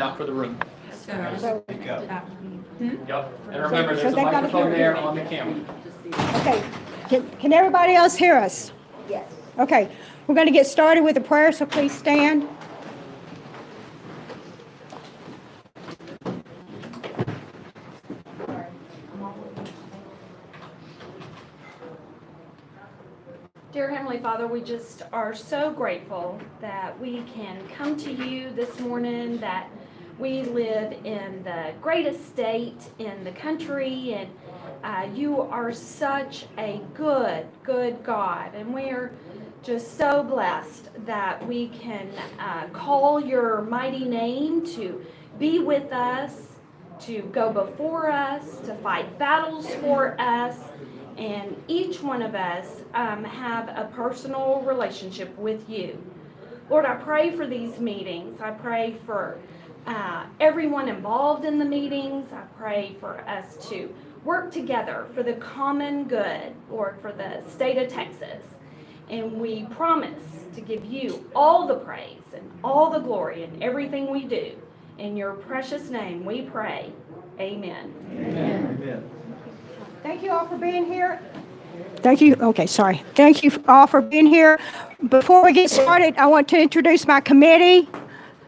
out for the room. So, Yep. And remember, So there's a they gotta microphone hear there on the camera. okay, can everybody else hear us? Yes. Okay, we're going to get started with a prayer, so please stand. Dear Heavenly Father, we just are so grateful that we can come to you this morning, that we live in the greatest state in the country, and you are such a good God, and we're just so blessed that we can call your mighty name to be with us, to go before us, to fight battles for us. And each one of us have a personal relationship with you. Lord, I pray for these meetings. I pray for everyone involved in the meetings. I pray for us to work together for the common good, Lord, for the state of Texas. And we promise to give you all the praise and all the glory in everything we do. In your precious name we pray. Amen. Amen. Amen. Thank you all for being here. Thank you. Okay, sorry. Thank you all for being here. Before we get started, I want to introduce my committee,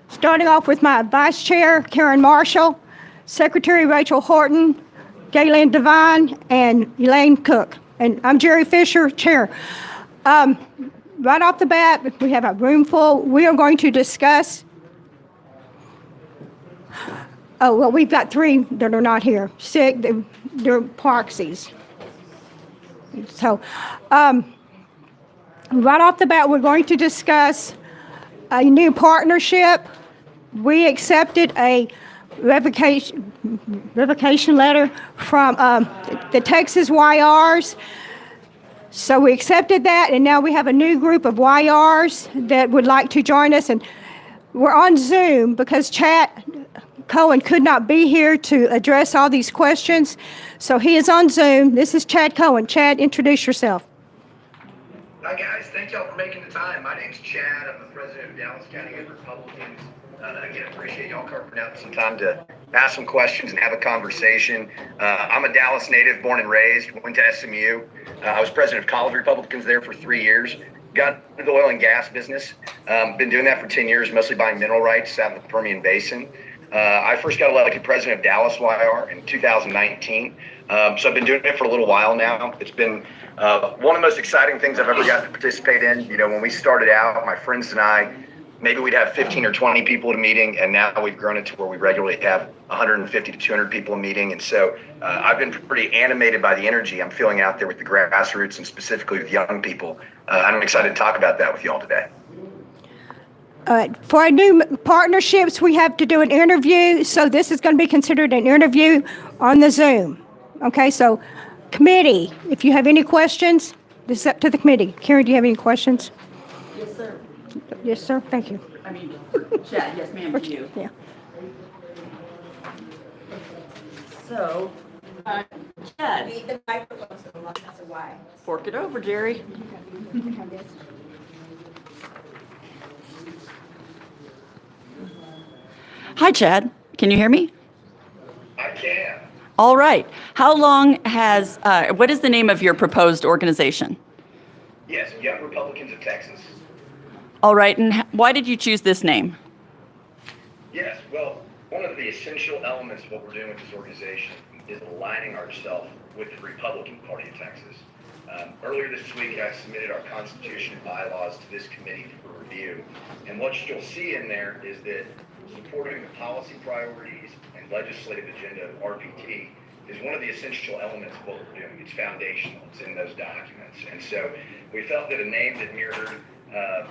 starting off with my Vice Chair, Karen Marshall, Secretary Rachel Horton, Galen Devine, and Elaine Cook. And I'm Jerry Fisher, Chair. Right off the bat, we have a room full. We are going to discuss. Oh, well, we've got 3 that are not here. Sick, they're proxies. So, right off the bat, we're going to discuss a new partnership. We accepted a revocation letter from the Texas YRs. So we accepted that, and now we have a new group of YRs that would like to join us. And we're on Zoom because Cohen could not be here to address all these questions, so he is on Zoom. This is Chad Cohen. Chad, introduce yourself. Hi guys, thank y'all for making the time. My name's Chad. I'm the president of Dallas County Republicans. Again, appreciate y'all carving out some time to ask some questions and have a conversation. I'm a Dallas native, born and raised, went to SMU. I was president of College Republicans there for 3 years. Got into the oil and gas business. Been doing that for 10 years, mostly buying mineral rights out of the Permian Basin. I first got elected president of Dallas YR in 2019. So I've been doing it for a little while now. It's been one of the most exciting things I've ever gotten to participate in. You know, when we started out, my friends and I, maybe we'd have 15 or 20 people at a meeting, and now we've grown it to where we regularly have 150 to 200 people a meeting. And so I've been pretty animated by the energy I'm feeling out there with the grassroots and specifically with young people. I'm excited to talk about that with you all today. For our new partnerships, we have to do an interview, so this is going to be considered an interview on the Zoom. Okay, so committee, if you have any questions, this is up to the committee. Karen, do you have any questions? Yes, sir. Yes, sir, thank you. I mean, Chad, yes, ma'am, to you. Yeah. So, Chad, Need the microphone, so that's why. fork it over, Jerry. Hi, Chad. Can you hear me? I can. All right. How long has, what is the name of your proposed organization? Yes, Young Republicans of Texas. All right. And why did you choose this name? Yes, well, one of the essential elements of what we're doing with this organization is aligning ourselves with the Republican Party of Texas. Earlier this week, I submitted our constitution and bylaws to this committee for review. And what you'll see in there is that supporting the policy priorities and legislative agenda of RPT is one of the essential elements of what we're doing. It's foundational. It's in those documents. And so we felt that a name that mirrored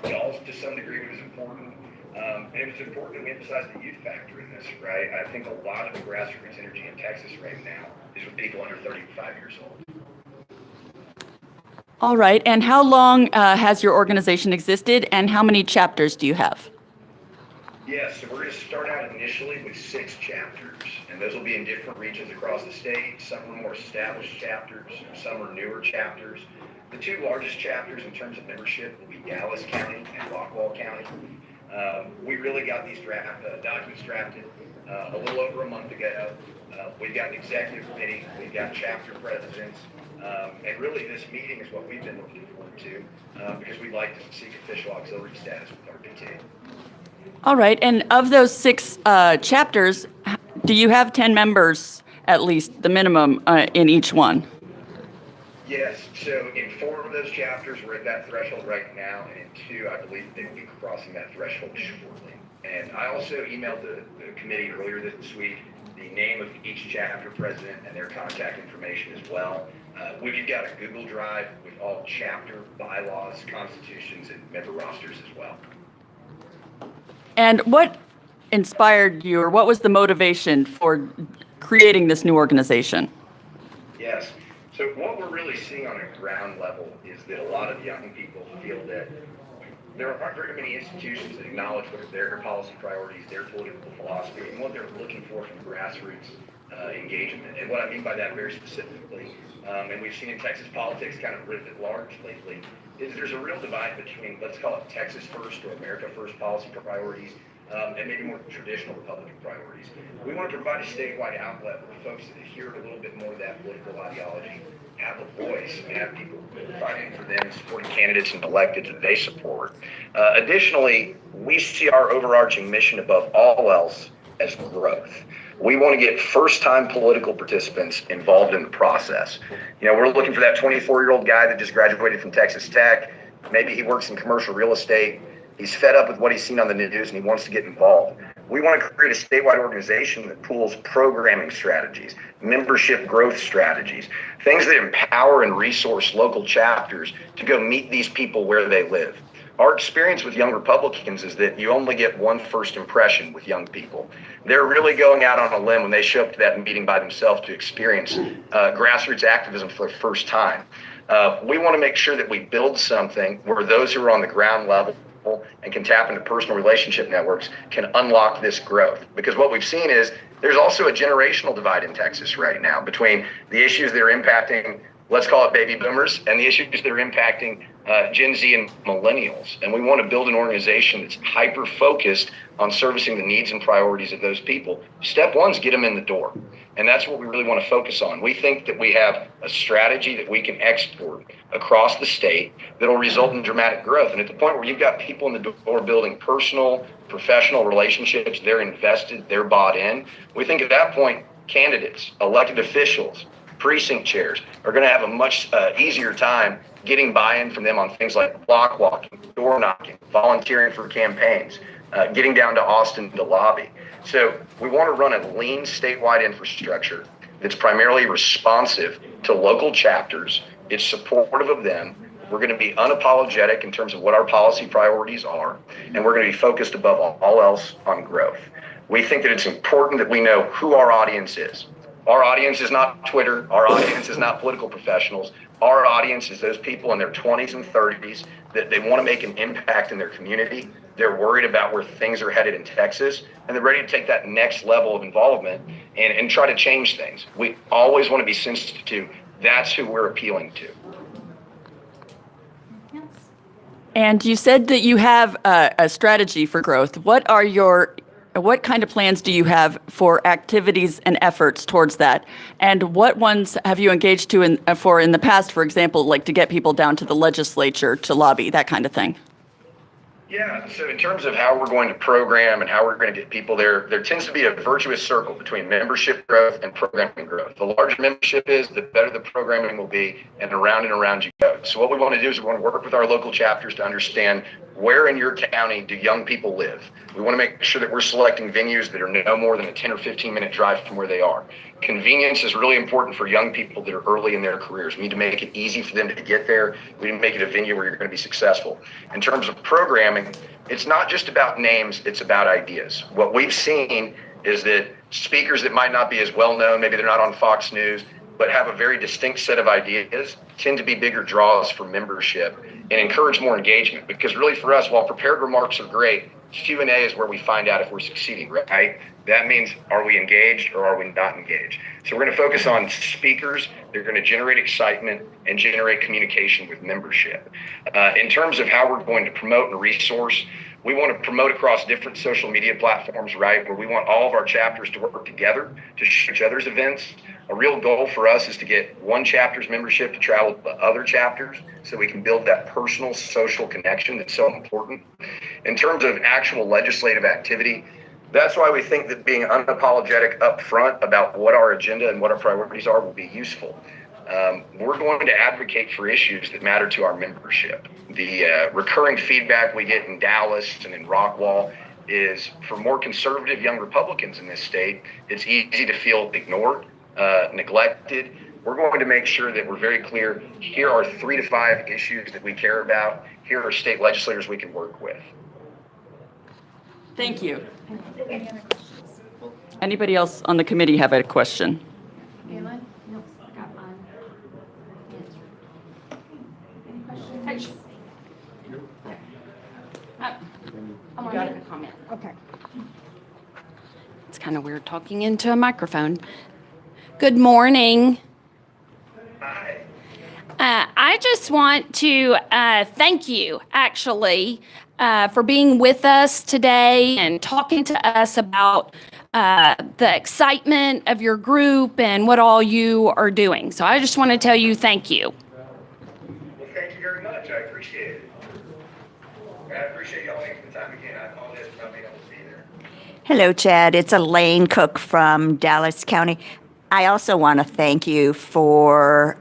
y'all's to some degree was important. And it was important that we emphasize the youth factor in this, right? I think a lot of the grassroots energy in Texas right now is with people under 35 years old. All right. And how long has your organization existed, and how many chapters do you have? Yes, so we're going to start out initially with 6 chapters, and those will be in different regions across the state. Some are more established chapters, some are newer chapters. The 2 largest chapters in terms of membership will be Dallas County and Rockwall County. We really got these documents drafted a little over a month ago. We've got an executive committee, we've got chapter presidents, and really this meeting is what we've been looking forward to because we'd like to seek official auxiliary status with RPT. All right, and of those 6 chapters, do you have 10 members, at least the minimum, in each one? Yes, so in 4 of those chapters, we're at that threshold right now, and in 2, I believe they will be crossing that threshold shortly. And I also emailed the committee earlier this week the name of each chapter president and their contact information as well. We've got a Google Drive with all chapter bylaws, constitutions, and member rosters as well. And what inspired you, or what was the motivation for creating this new organization? Yes. So what we're really seeing on a ground level is that a lot of young people feel that there aren't very many institutions that acknowledge what are their policy priorities, their political philosophy, and what they're looking for from grassroots engagement. And what I mean by that very specifically, and we've seen in Texas politics kind of writ at large lately, is there's a real divide between, let's call it Texas first or America first policy priorities, and maybe more traditional Republican priorities. We want to provide a statewide outlet where folks that adhere to a little bit more of that political ideology have a voice and have people fighting for them, supporting candidates and electeds that they support. Additionally, we see our overarching mission above all else as growth. We want to get first-time political participants involved in the process. You know, we're looking for that 24-year-old guy that just graduated from Texas Tech. Maybe he works in commercial real estate. He's fed up with what he's seen on the news and he wants to get involved. We want to create a statewide organization that pools programming strategies, membership growth strategies, things that empower and resource local chapters to go meet these people where they live. Our experience with young Republicans is that you only get one first impression with young people. They're really going out on a limb when they show up to that meeting by themselves to experience grassroots activism for the first time. We want to make sure that we build something where those who are on the ground level and can tap into personal relationship networks can unlock this growth. Because what we've seen is there's also a generational divide in Texas right now between the issues that are impacting, let's call it baby boomers, and the issues that are impacting Gen Z and millennials. And we want to build an organization that's hyper-focused on servicing the needs and priorities of those people. Step 1 is get them in the door. And that's what we really want to focus on. We think that we have a strategy that we can export across the state that'll result in dramatic growth. And at the point where you've got people in the door building personal, professional relationships, they're invested, they're bought in, we think at that point, candidates, elected officials, precinct chairs are going to have a much easier time getting buy-in from them on things like block walking, door knocking, volunteering for campaigns, getting down to Austin to lobby. So we want to run a lean statewide infrastructure that's primarily responsive to local chapters. It's supportive of them. We're going to be unapologetic in terms of what our policy priorities are, and we're going to be focused above all else on growth. We think that it's important that we know who our audience is. Our audience is not Twitter. Our audience is not political professionals. Our audience is those people in their 20s and 30s that they want to make an impact in their community. They're worried about where things are headed in Texas, and they're ready to take that next level of involvement and try to change things. We always want to be sensitive to that's who we're appealing to. And you said that you have a strategy for growth. What kind of plans do you have for activities and efforts towards that? And what ones have you engaged in the past, for example, like to get people down to the legislature to lobby, that kind of thing? Yeah, so in terms of how we're going to program and how we're going to get people there tends to be a virtuous circle between membership growth and programming growth. The larger membership is, the better the programming will be, and around you go. So what we want to do is we want to work with our local chapters to understand where in your county do young people live. We want to make sure that we're selecting venues that are no more than a 10 or 15 minute drive from where they are. Convenience is really important for young people that are early in their careers. We need to make it easy for them to get there. We need to make it a venue where you're going to be successful. In terms of programming, it's not just about names, it's about ideas. What we've seen is that speakers that might not be as well known, maybe they're not on Fox News, but have a very distinct set of ideas, tend to be bigger draws for membership and encourage more engagement. Because really for us, while prepared remarks are great, Q&A is where we find out if we're succeeding, right? That means, are we engaged or are we not engaged? So we're going to focus on speakers. They're going to generate excitement and generate communication with membership. In terms of how we're going to promote and resource, We want to promote across different social media platforms, right? Where we want all of our chapters to work together to share each other's events. A real goal for us is to get one chapter's membership to travel to other chapters so we can build that personal social connection that's so important. In terms of actual legislative activity, that's why we think that being unapologetic up front about what our agenda and what our priorities are will be useful. We're going to advocate for issues that matter to our membership. The recurring feedback we get in Dallas and in Rockwall is for more conservative young Republicans in this state, it's easy to feel ignored, neglected. We're going to make sure that we're very clear. Here are 3 to 5 issues that we care about. Here are state legislators we can work with. Thank you. Anybody else on the committee have a question? Galen? No, I got mine. Any questions? I want to make a comment. Okay. It's kind of weird talking into a microphone. Good morning. Hi. I just want to thank you, actually, for being with us today and talking to us about the excitement of your group and what all you are doing. So I just want to tell you thank you. Well, thank you very much. I appreciate it. I appreciate y'all making the time again. I apologize for not being able to be there. Hello, Chad. It's Elaine Cook from Dallas County. I also want to thank you for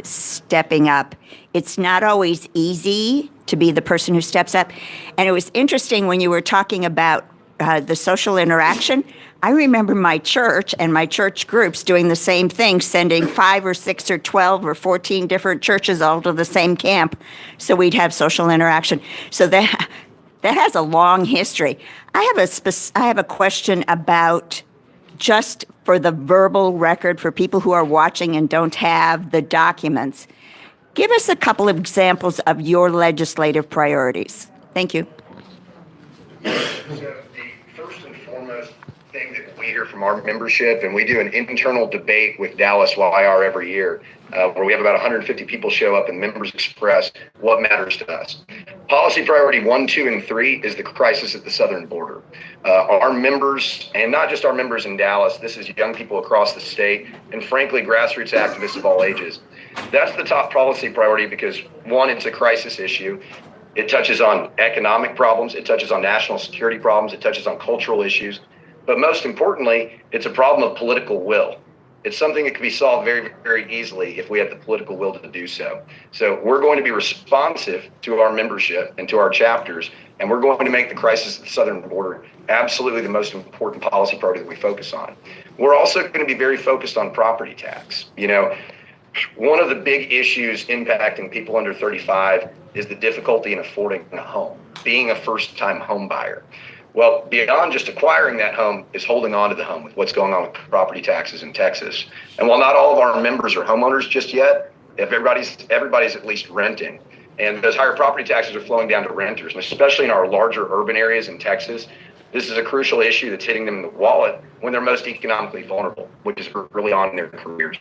stepping up. It's not always easy to be the person who steps up. And it was interesting when you were talking about the social interaction. I remember my church and my church groups doing the same thing, sending 5 or 6 or 12 or 14 different churches all to the same camp so we'd have social interaction. So that has a long history. I have a question about, just for the verbal record for people who are watching and don't have the documents, give us a couple of examples of your legislative priorities. Thank you. So the first and foremost thing that we hear from our membership, and we do an internal debate with Dallas YR every year, where we have about 150 people show up and members express what matters to us. Policy priority 1, 2, and 3 is the crisis at the southern border. Our members, and not just our members in Dallas, this is young people across the state, and frankly, grassroots activists of all ages. That's the top policy priority because, one, it's a crisis issue. It touches on economic problems. It touches on national security problems. It touches on cultural issues. But most importantly, it's a problem of political will. It's something that can be solved very, very easily if we have the political will to do so. So we're going to be responsive to our membership and to our chapters, and we're going to make the crisis at the southern border absolutely the most important policy priority that we focus on. We're also going to be very focused on property tax. You know, one of the big issues impacting people under 35 is the difficulty in affording a home, being a first-time home buyer. Well, beyond just acquiring that home is holding on to the home with what's going on with property taxes in Texas. And while not all of our members are homeowners just yet, if everybody's at least renting. And those higher property taxes are flowing down to renters, and especially in our larger urban areas in Texas. This is a crucial issue that's hitting them in the wallet when they're most economically vulnerable, which is early on in their careers.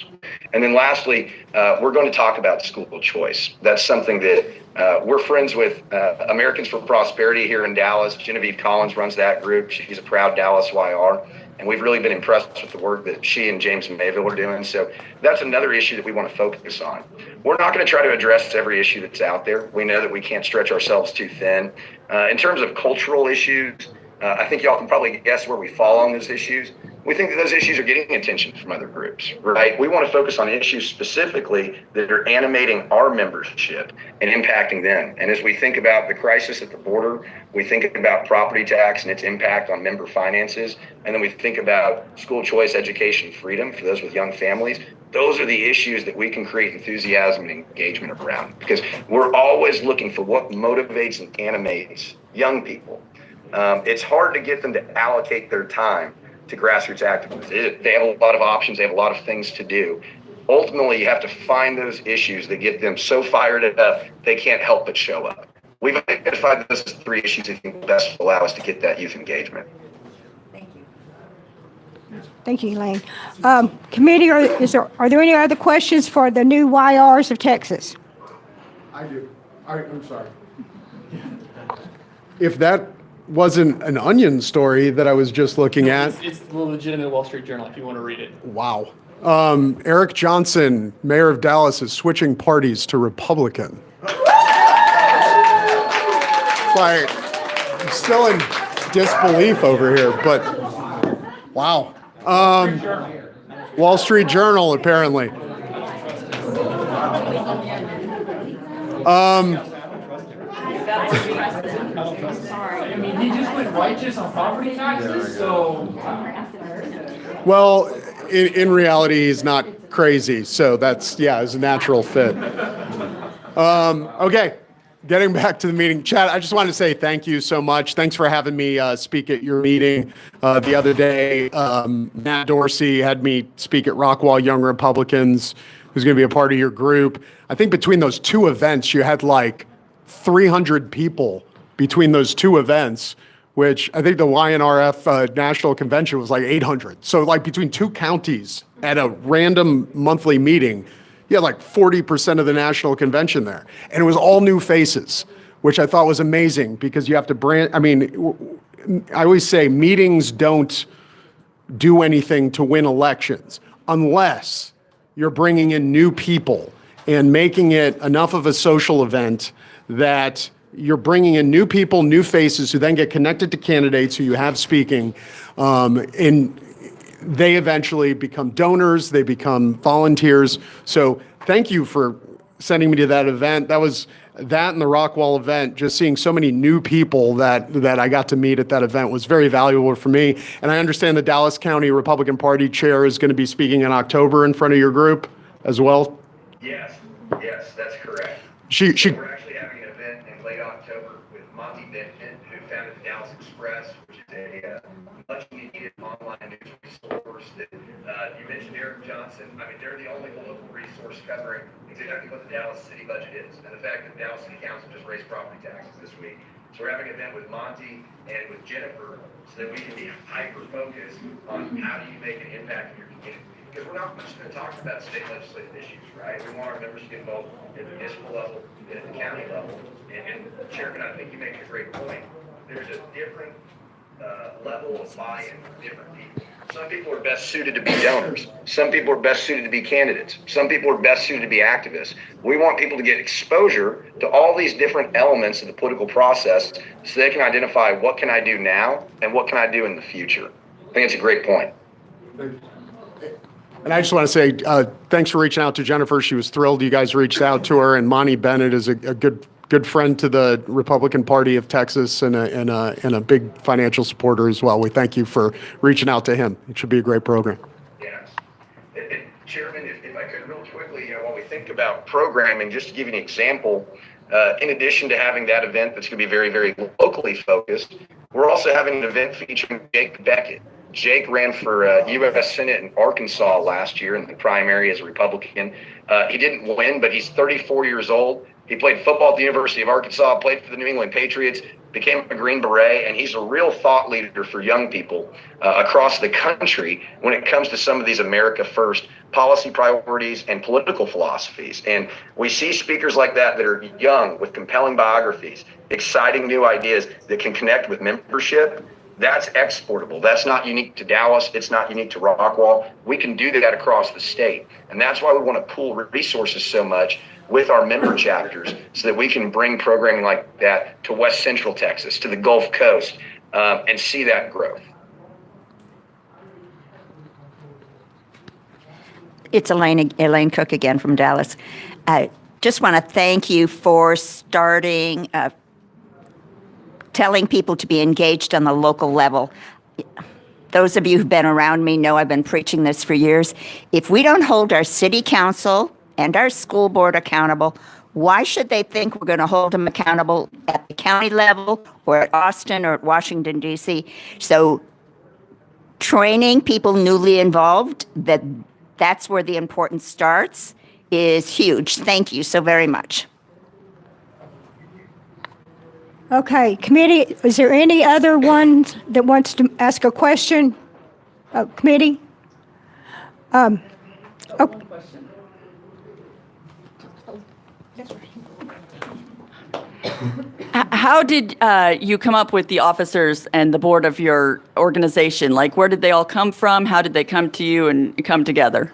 And then lastly, we're going to talk about school choice. That's something that we're friends with Americans for Prosperity here in Dallas. Genevieve Collins runs that group. She's a proud Dallas YR. And we've really been impressed with the work that she and James Mayville are doing. So that's another issue that we want to focus on. We're not going to try to address every issue that's out there. We know that we can't stretch ourselves too thin. In terms of cultural issues, I think y'all can probably guess where we fall on those issues. We think that those issues are getting attention from other groups, right? We want to focus on issues specifically that are animating our membership and impacting them. And as we think about the crisis at the border, we think about property tax and its impact on member finances. And then we think about school choice, education, freedom for those with young families. Those are the issues that we can create enthusiasm and engagement around, because we're always looking for what motivates and animates young people. It's hard to get them to allocate their time to grassroots activism. They have a lot of options. They have a lot of things to do. Ultimately, you have to find those issues that get them so fired up they can't help but show up. We've identified those as 3 issues that think best allow us to get that youth engagement. Thank you, Elaine. Committee, are there any other questions for the new YRs of Texas? I do. I'm sorry. if that wasn't an Onion story that I was just looking at. It's the legitimate Wall Street Journal if you want to read it. Wow. Eric Johnson, mayor of Dallas, is switching parties to Republican. Like, I'm still in disbelief over here, but wow. Wall Street Journal, apparently. I mean, he just went righteous on property taxes, so. Well, in reality, he's not crazy, so that's, yeah, it's a natural fit. Okay, getting back to the meeting. Chad, I just wanted to say thank you so much. Thanks for having me speak at your meeting the other day. Matt Dorsey had me speak at Rockwall Young Republicans, who's going to be a part of your group. I think between those two events, you had like 300 people between those two events, which I think the YNRF National Convention was like 800. So like between two counties at a random monthly meeting, you had like 40% of the national convention there. And it was all new faces, which I thought was amazing because you have to brand, I mean, I always say meetings don't do anything to win elections unless you're bringing in new people and making it enough of a social event that you're bringing in new people, new faces who then get connected to candidates who you have speaking, and they eventually become donors, they become volunteers. So thank you for sending me to that event. That was that and the Rockwall event, just seeing so many new people that I got to meet at that event was very valuable for me. And I understand the Dallas County Republican Party chair is going to be speaking in October in front of your group as well. Yes, that's correct. She We're actually having an event in late October with Monty Benton, who founded the Dallas Express, which is a much needed online news resource that you mentioned Eric Johnson. I mean, they're the only local resource covering exactly what the Dallas city budget is and the fact that the Dallas City Council just raised property taxes this week. So we're having an event with Monty and with Jennifer so that we can be hyper-focused on how do you make an impact in your community. Because we're not just going to talk about state legislative issues, right? We want our members to get involved at the municipal level and at the county level. And Chairman, I think you make a great point. There's a different level of buy-in from different people. Some people are best suited to be donors. Some people are best suited to be candidates. Some people are best suited to be activists. We want people to get exposure to all these different elements of the political process so they can identify what can I do now and what can I do in the future. I think it's a great point. And I just want to say thanks for reaching out to Jennifer. She was thrilled you guys reached out to her. And Monty Bennett is a good friend to the Republican Party of Texas and a big financial supporter as well. We thank you for reaching out to him. It should be a great program. Yeah. And Chairman, if I could real quickly, when we think about programming, just to give you an example, in addition to having that event that's going to be very, very locally focused, we're also having an event featuring Jake Beckett. Jake ran for U.S. Senate in Arkansas last year in the primary as a Republican. He didn't win, but he's 34 years old. He played football at the University of Arkansas, played for the New England Patriots, became a Green Beret, and he's a real thought leader for young people across the country when it comes to some of these America First policy priorities and political philosophies. And we see speakers like that are young with compelling biographies, exciting new ideas that can connect with membership. That's exportable. That's not unique to Dallas. It's not unique to Rockwall. We can do that across the state. And that's why we want to pool resources so much with our member chapters so that we can bring programming like that to West Central Texas, to the Gulf Coast, and see that growth. It's Elaine Cook again from Dallas. I just want to thank you for starting telling people to be engaged on the local level. Those of you who've been around me know I've been preaching this for years. If we don't hold our city council and our school board accountable, why should they think we're going to hold them accountable at the county level or at Austin or at Washington, D.C.? So training people newly involved, that's where the importance starts, is huge. Thank you so very much. Okay, committee, is there any other one that wants to ask a question? Committee? Okay. How did you come up with the officers and the board of your organization? Like, where did they all come from? How did they come to you and come together?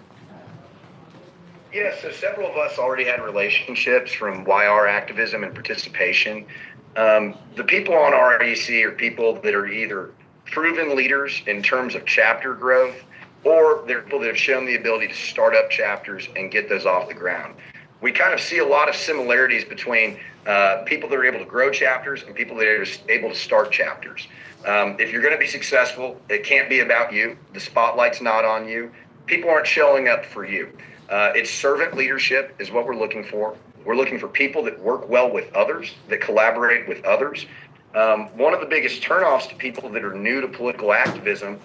Yeah, so several of us already had relationships from YR activism and participation. The people on REC are people that are either proven leaders in terms of chapter growth, or they're people that have shown the ability to start up chapters and get those off the ground. We kind of see a lot of similarities between people that are able to grow chapters and people that are able to start chapters. If you're going to be successful, it can't be about you. The spotlight's not on you. People aren't showing up for you. It's servant leadership is what we're looking for. We're looking for people that work well with others, that collaborate with others. One of the biggest turnoffs to people that are new to political activism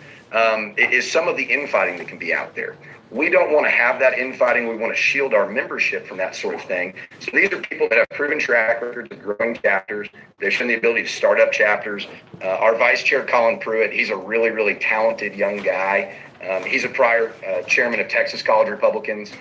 is some of the infighting that can be out there. We don't want to have that infighting. We want to shield our membership from that sort of thing. So these are people that have proven track records of growing chapters. They've shown the ability to start up chapters. Our vice chair, Colin Pruitt, he's a really, really talented young guy. He's a prior chairman of Texas College Republicans.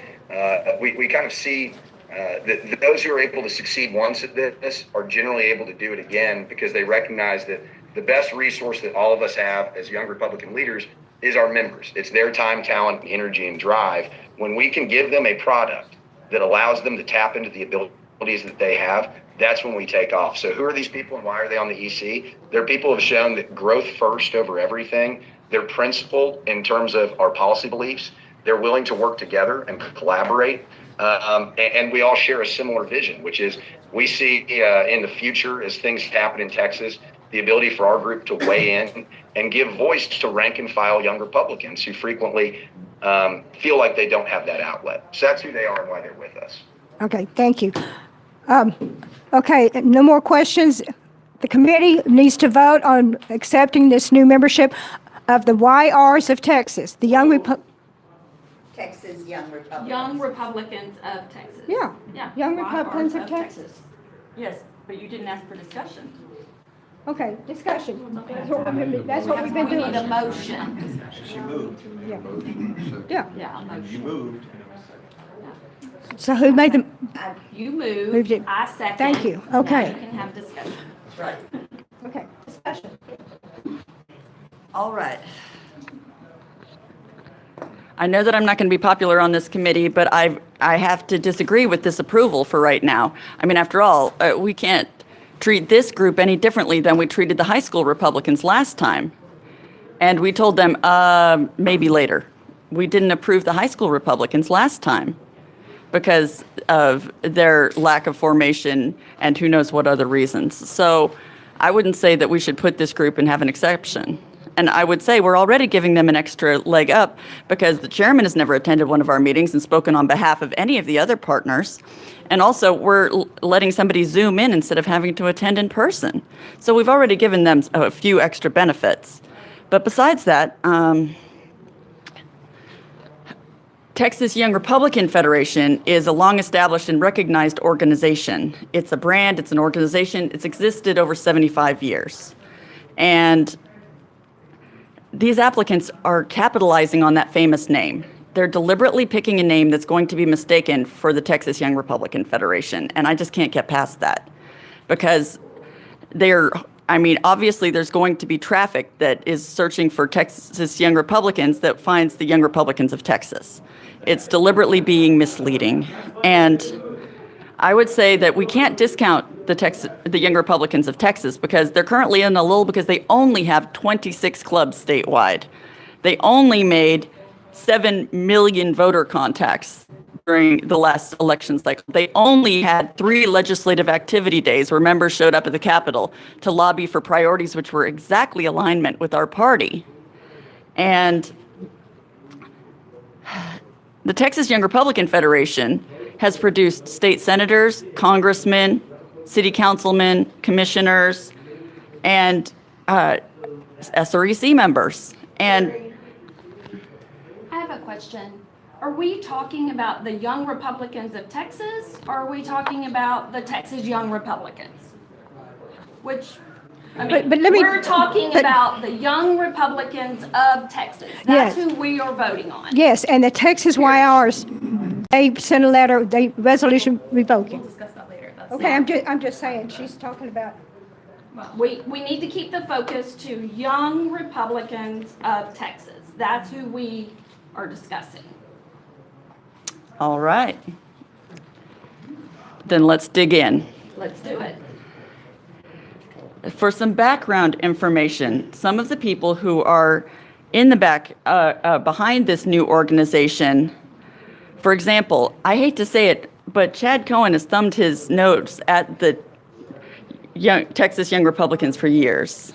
We kind of see that those who are able to succeed once at this are generally able to do it again because they recognize that the best resource that all of us have as young Republican leaders is our members. It's their time, talent, energy, and drive. When we can give them a product that allows them to tap into the abilities that they have, that's when we take off. So who are these people and why are they on the EC? They're people who have shown that growth first over everything. They're principled in terms of our policy beliefs. They're willing to work together and collaborate. And we all share a similar vision, which is we see in the future as things happen in Texas, the ability for our group to weigh in and give voice to rank and file young Republicans who frequently feel like they don't have that outlet. So that's who they are and why they're with us. Okay, thank you. Okay, no more questions. The committee needs to vote on accepting this new membership of the YRs of Texas, the Texas Young Republicans. Young Republicans of Texas. Yeah, Yeah. Young YRs Republicans of Texas. Yes, but you didn't ask for discussion. Okay, discussion. That's what we've been We need a doing. motion. She moved. Yeah. Yeah, a You motion. moved. So who made the, You Moved moved, it. I second. Thank you. Now Okay. you can have discussion. That's right. okay, discussion. All right. I know that I'm not going to be popular on this committee, but I have to disagree with this approval for right now. I mean, after all, we can't treat this group any differently than we treated the high school Republicans last time. And we told them, maybe later. We didn't approve the high school Republicans last time because of their lack of formation and who knows what other reasons. So I wouldn't say that we should put this group and have an exception. And I would say we're already giving them an extra leg up because the chairman has never attended one of our meetings and spoken on behalf of any of the other partners. And also, we're letting somebody Zoom in instead of having to attend in person. So we've already given them a few extra benefits. But besides that, Texas Young Republican Federation is a long-established and recognized organization. It's a brand, it's an organization, it's existed over 75 years. And these applicants are capitalizing on that famous name. They're deliberately picking a name that's going to be mistaken for the Texas Young Republican Federation, and I just can't get past that because obviously there's going to be traffic that is searching for Texas Young Republicans that finds the Young Republicans of Texas. It's deliberately being misleading, and I would say that we can't discount the Young Republicans of Texas because they're currently in a lull because they only have 26 clubs statewide. They only made 7 million voter contacts during the last election cycle. They only had 3 legislative activity days where members showed up at the Capitol to lobby for priorities which were exactly alignment with our party. And the Texas Young Republican Federation has produced state senators, congressmen, city councilmen, commissioners, and SREC members. And I have a question. Are we talking about the Young Republicans of Texas, or are we talking about the Texas Young Republicans? But let me, we're talking about the Young Republicans of Texas. That's who we are voting on. Yes, and the Texas YRs, they sent a letter, resolution revoking. We'll discuss that later. Okay, I'm just saying, she's talking about, We need to keep the focus to young Republicans of Texas. That's who we are discussing. All right. Then let's dig in. Let's do it. For some background information, some of the people who are in the back, behind this new organization, for example, I hate to say it, but Chad Cohen has thumbed his nose at the Texas Young Republicans for years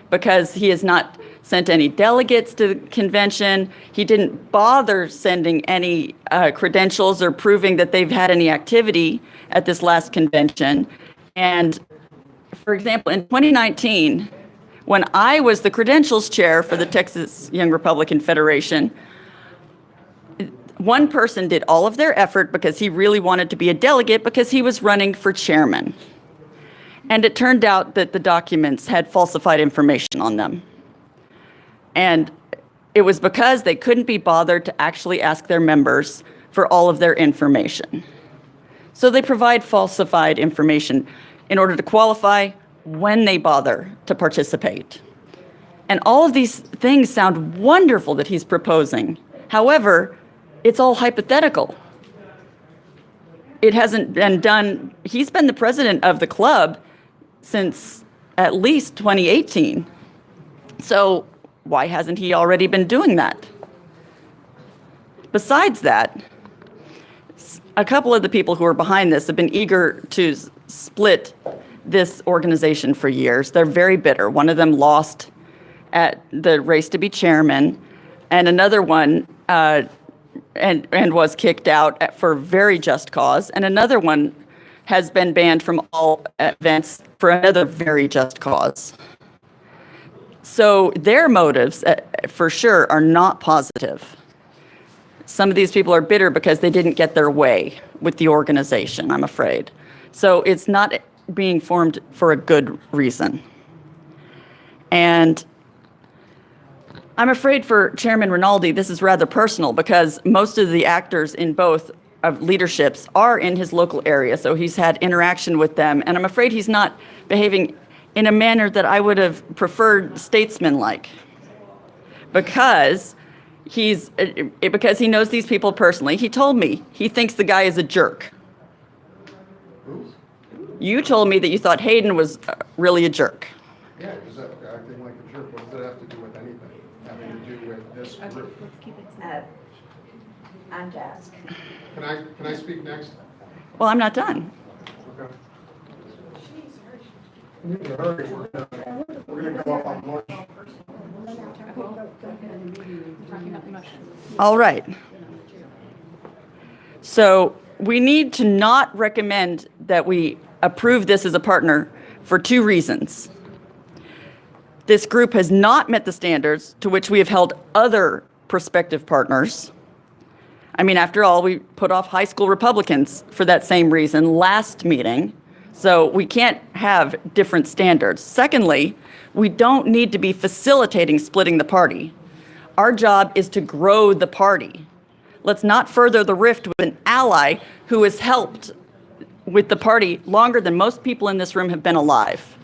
because he has not sent any delegates to the convention. He didn't bother sending any credentials or proving that they've had any activity at this last convention. And for example, in 2019, when I was the credentials chair for the Texas Young Republican Federation, one person did all of their effort because he really wanted to be a delegate because he was running for chairman. And it turned out that the documents had falsified information on them. And it was because they couldn't be bothered to actually ask their members for all of their information. So they provide falsified information in order to qualify when they bother to participate. And all of these things sound wonderful that he's proposing. However, it's all hypothetical. It hasn't been done. He's been the president of the club since at least 2018. So why hasn't he already been doing that? Besides that, a couple of the people who are behind this have been eager to split this organization for years. They're very bitter. One of them lost at the race to be chairman, and another one and was kicked out for very just cause, and another one has been banned from all events for another very just cause. So their motives, for sure, are not positive. Some of these people are bitter because they didn't get their way with the organization, I'm afraid. So it's not being formed for a good reason. And I'm afraid for Chairman Rinaldi, this is rather personal because most of the actors in both of leaderships are in his local area, so he's had interaction with them, and I'm afraid he's not behaving in a manner that I would have preferred statesman-like, because he knows these people personally. He told me he thinks the guy is a jerk. You told me that you thought Hayden was really a jerk. Yeah, because acting like a jerk, what does that have to do with anything? Having to do with this group? On task. Can I speak next? Well, I'm not done. Okay. In a hurry, we're gonna go up on lunch. All right. So we need to not recommend that we approve this as a partner for two reasons. This group has not met the standards to which we have held other prospective partners. I mean, after all, we put off high school Republicans for that same reason last meeting, so we can't have different standards. Secondly, we don't need to be facilitating splitting the party. Our job is to grow the party. Let's not further the rift with an ally who has helped with the party longer than most people in this room have been alive.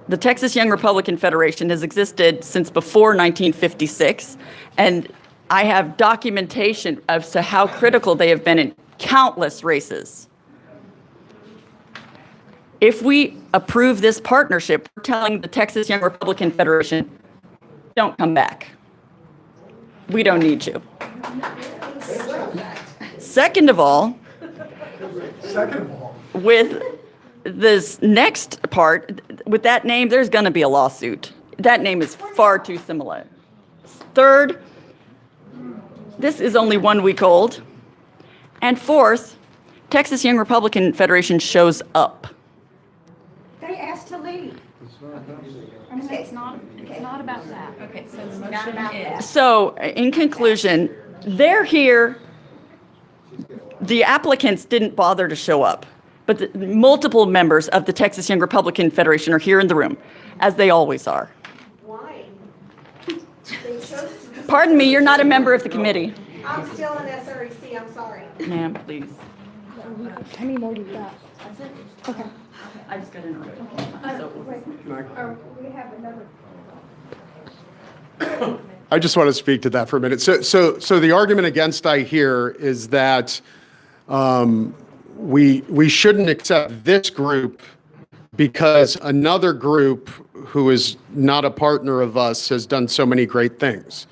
The Texas Young Republican Federation has existed since before 1956, and I have documentation as to how critical they have been in countless races. If we approve this partnership, we're telling the Texas Young Republican Federation, don't come back. We don't need you. Second of all, with this next part, with that name, there's going to be a lawsuit. That name is far too similar. Third, this is only 1 week old. And fourth, Texas Young Republican Federation shows up. they asked to leave. It's not about that. Okay, so the motion is. So, in conclusion, they're here. The applicants didn't bother to show up, but multiple members of the Texas Young Republican Federation are here in the room, as they always are. Why? Pardon me, you're not a member of the committee. I'm still an SREC, I'm sorry. Ma'am, please. How many more do you got? That's it. Okay. I just got in early. So- We have another. I just want to speak to that for a minute. So the argument against I hear is that we shouldn't accept this group because another group who is not a partner of us has done so many great things.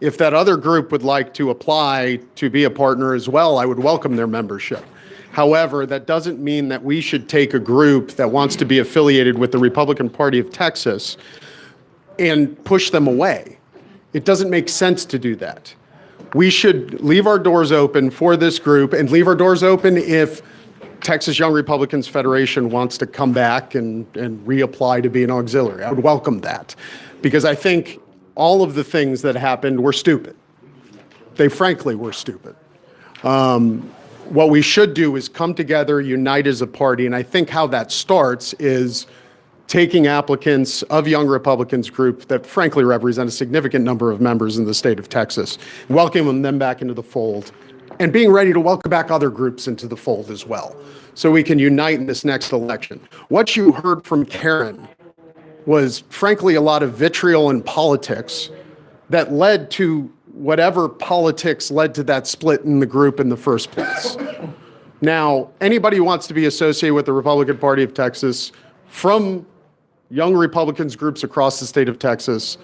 If that other group would like to apply to be a partner as well, I would welcome their membership. However, that doesn't mean that we should take a group that wants to be affiliated with the Republican Party of Texas and push them away. It doesn't make sense to do that. We should leave our doors open for this group and leave our doors open if Texas Young Republicans Federation wants to come back and reapply to be an auxiliary. I would welcome that because I think all of the things that happened were stupid. They frankly were stupid. What we should do is come together, unite as a party, and I think how that starts is taking applicants of Young Republicans group that frankly represent a significant number of members in the state of Texas, welcoming them back into the fold, and being ready to welcome back other groups into the fold as well, so we can unite in this next election. What you heard from Karen was frankly a lot of vitriol and politics that led to whatever politics led to that split in the group in the first place. Now, anybody who wants to be associated with the Republican Party of Texas from Young Republicans groups across the state of Texas,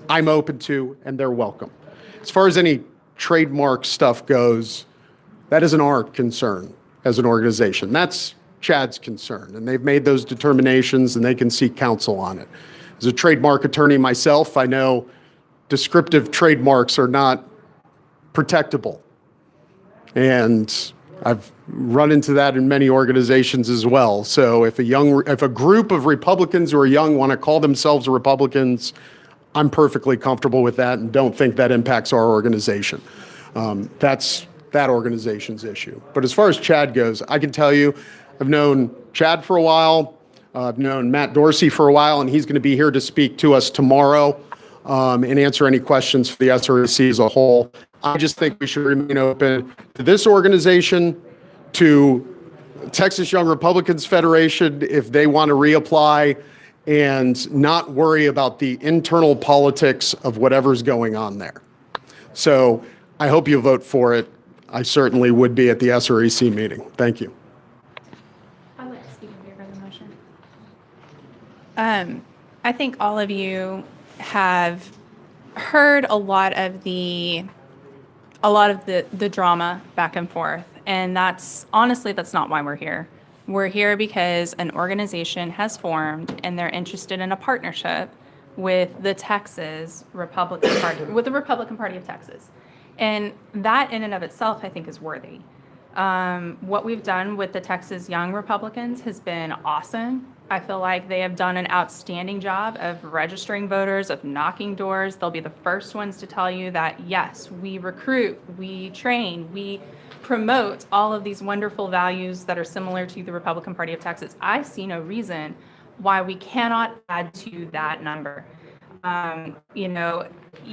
I'm open to, and they're welcome. As far as any trademark stuff goes, that isn't our concern as an organization. That's Chad's concern, and they've made those determinations and they can seek counsel on it. As a trademark attorney myself, I know descriptive trademarks are not protectable. And I've run into that in many organizations as well. So if a group of Republicans who are young want to call themselves Republicans, I'm perfectly comfortable with that and don't think that impacts our organization. That's that organization's issue. But as far as Chad goes, I can tell you, I've known Chad for a while. I've known Matt Dorsey for a while, and he's going to be here to speak to us tomorrow and answer any questions for the SREC as a whole. I just think we should remain open to this organization, to Texas Young Republicans Federation if they want to reapply, and not worry about the internal politics of whatever's going on there. So I hope you vote for it. I certainly would be at the SREC meeting. Thank you. I'd like to speak in favor of the motion. I think all of you have heard a lot of the drama back and forth, and that's not why we're here. We're here because an organization has formed and they're interested in a partnership with the Republican Party of Texas. And that in and of itself, I think, is worthy. What we've done with the Texas Young Republicans has been awesome. I feel like they have done an outstanding job of registering voters, of knocking doors. They'll be the first ones to tell you that, yes, we recruit, we train, we promote all of these wonderful values that are similar to the Republican Party of Texas. I see no reason why we cannot add to that number.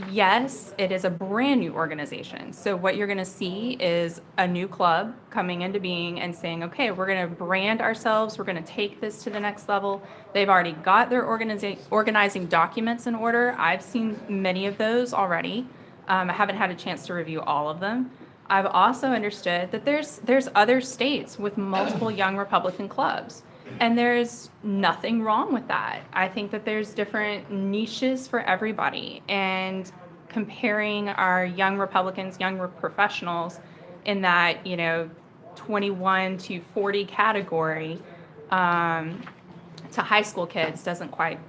Yes, it is a brand new organization. So what you're going to see is a new club coming into being and saying, okay, we're going to brand ourselves. We're going to take this to the next level. They've already got their organizing documents in order. I've seen many of those already. I haven't had a chance to review all of them. I've also understood that there's other states with multiple Young Republican clubs. And there's nothing wrong with that. I think that there's different niches for everybody. And comparing our young Republicans, young professionals in that, 21 to 40 category to high school kids doesn't quite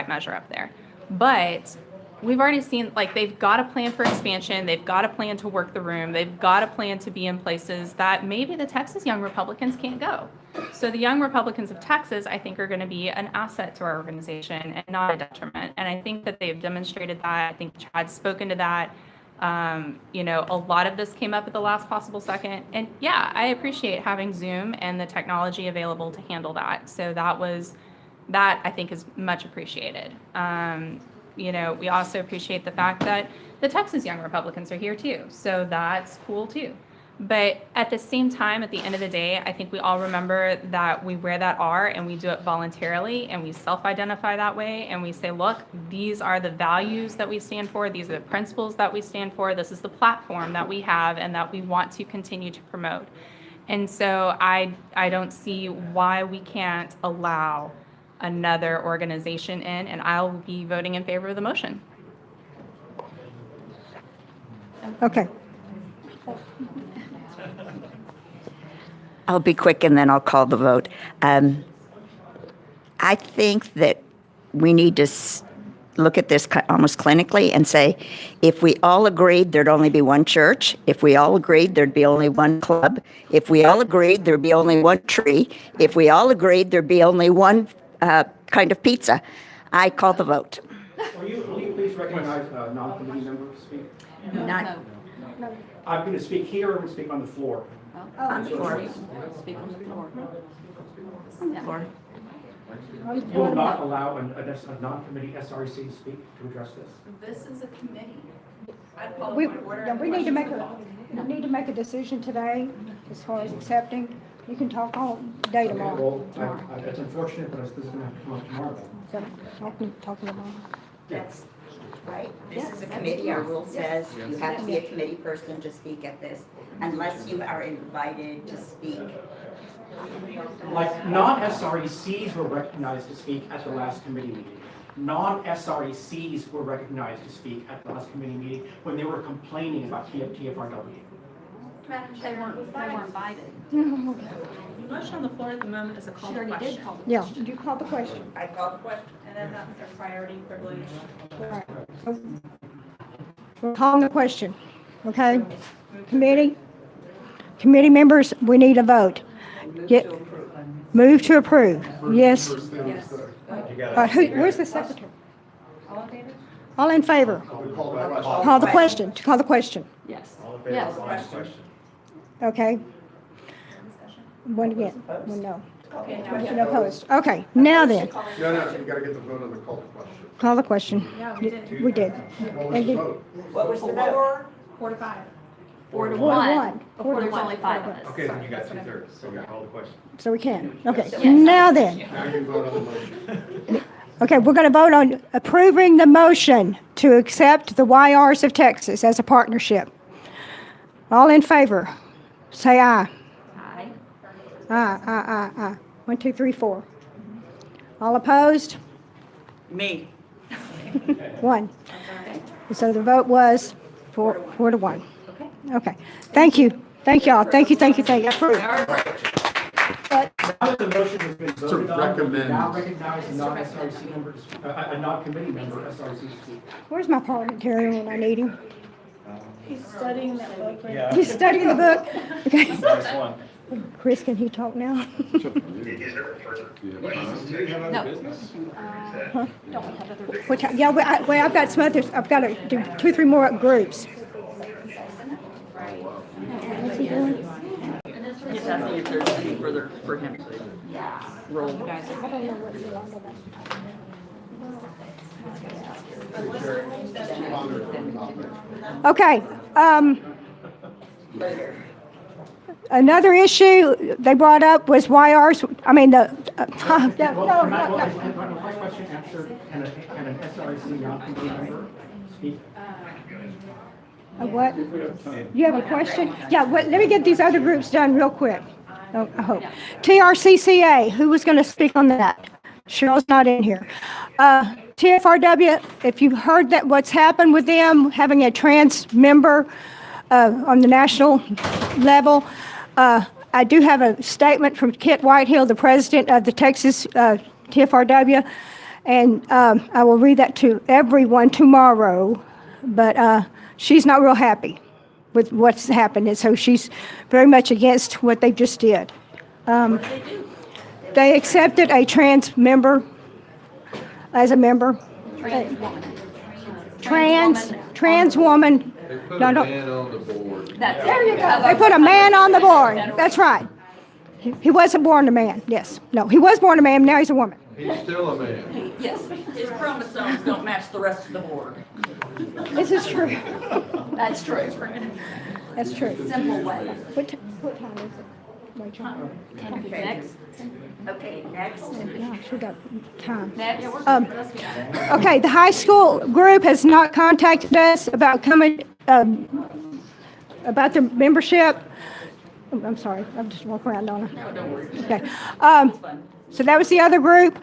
measure up there. But we've already seen, they've got a plan for expansion. They've got a plan to work the room. They've got a plan to be in places that maybe the Texas Young Republicans can't go. So the Young Republicans of Texas, I think, are going to be an asset to our organization and not a detriment. And I think that they've demonstrated that. I think Chad's spoken to that. A lot of this came up at the last possible second. And yeah, I appreciate having Zoom and the technology available to handle that. So that I think is much appreciated. We also appreciate the fact that the Texas Young Republicans are here too. So that's cool too. But at the same time, at the end of the day, I think we all remember that we wear that R and we do it voluntarily and we self-identify that way and we say, look, these are the values that we stand for. These are the principles that we stand for. This is the platform that we have and that we want to continue to promote. And so I don't see why we can't allow another organization in, and I'll be voting in favor of the motion. Okay. I'll be quick and then I'll call the vote. I think that we need to look at this almost clinically and say, if we all agreed there'd only be one church, if we all agreed there'd be only one club, if we all agreed there'd be only one tree, if we all agreed there'd be only one kind of pizza, I call the vote. Will you please recognize non-committee members to speak? Not I'm going to speak here, or I'm going to speak on the floor. on the floor. You will not allow a non-committee SRC to speak to address this? This is a committee. We need to make a decision today as far as accepting. You can talk all day tomorrow. Well, it's unfortunate, but this is going to have to come up tomorrow. So, talking tomorrow. That's right. This is a committee. Our rule says you have to be a committee person to speak at this, unless you are invited to speak. Like, non-SRECs were recognized to speak at the last committee meeting. Non-SRECs were recognized to speak at the last committee meeting when they were complaining about TFRW. They weren't invited. The motion on the floor at the moment is a call to question. Yeah, you call the question. I call the question. And then that's their priority privilege. Right. We're calling the question, okay? Committee members, we need a vote. Move to approve. Yes. Where's the secretary? All in favor? Call the question. To call the question. Yes. Yes. Okay. One again. One no. No opposed. Okay. Now then, No, you gotta get the vote on the call to question. call the question. Yeah, we did. We did. What was the vote? What was the vote? 4 to 5. 4 to 4 to 1. 1. Before there's only 5 of us. Okay, then you got 2/3, so we call the question. So we can. Okay. Now then. Now you vote on the motion. Okay, we're going to vote on approving the motion to accept the YRs of Texas as a partnership. All in favor, say aye. Aye. Aye. 1, 2, 3, 4. All opposed? Me. 1. So the vote was 4 to 1. Okay. Thank you. Thank y'all. Thank you. Approved. Now that the motion has been voted on, we recommend. now recognize a non-SRC member, a non-committee member SRC to speak. Where's my parliamentarian when I need him? He's studying that book. He's studying the book. Okay. Nice one. Chris, can he talk now? Is there further questions? Do you have other business? Which, yeah, I've got some others. I've got to do 2 or 3 more groups. What's he doing? He's asking if there's any further for him to roll. I don't know what you want about. Okay, another issue they brought up was YRs, I mean, the, My first question answered, can an SRC non-committee member speak? what? You have a question? Yeah, let me get these other groups done real quick. Oh, I hope. TRCCA, who was going to speak on that? Cheryl's not in here. TFRW, if you've heard that what's happened with them, having a trans member on the national level, I do have a statement from Kit Whitehill, the president of the Texas TFRW, and I will read that to everyone tomorrow, but she's not real happy with what's happened, and so she's very much against what they just did. What did they do? They accepted a trans member as a member. Trans woman. They put No, a no. man on the board. There you go. They put a man on the board. That's right. He wasn't born a man. Yes. No, he was born a man. Now he's a woman. He's still a man. Yes, his chromosomes don't match the rest of the board. This is true. That's true. That's true. Simple way. What time is it, Rachel? Okay, next. Gosh, we got time. Okay, the high school group has not contacted us about coming, about their membership. Oh, I'm sorry, I'm just walking around, Donna. No, don't worry. Okay. So that was the other group.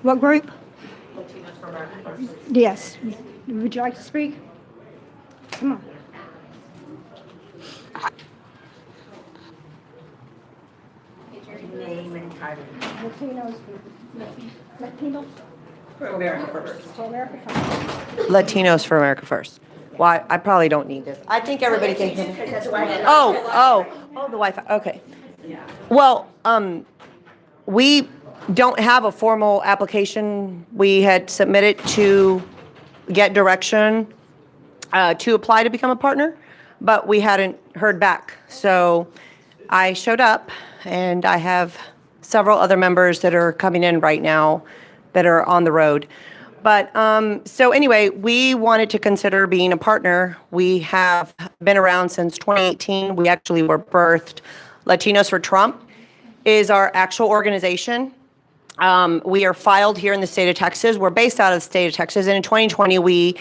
What group? Latinos for America First. Yes. Would you like to speak? Come on. Name and title. Latinos For America First. for America First. Latinos for America First. Why, I probably don't need this. I think everybody can hear me. Oh, the Wi-Fi, okay. Well, we don't have a formal application. We had submitted to get direction to apply to become a partner, but we hadn't heard back. So I showed up, and I have several other members that are coming in right now that are on the road. But so anyway, we wanted to consider being a partner. We have been around since 2018. We actually were birthed. Latinos for Trump is our actual organization. We are filed here in the state of Texas. We're based out of the state of Texas. And in 2020, we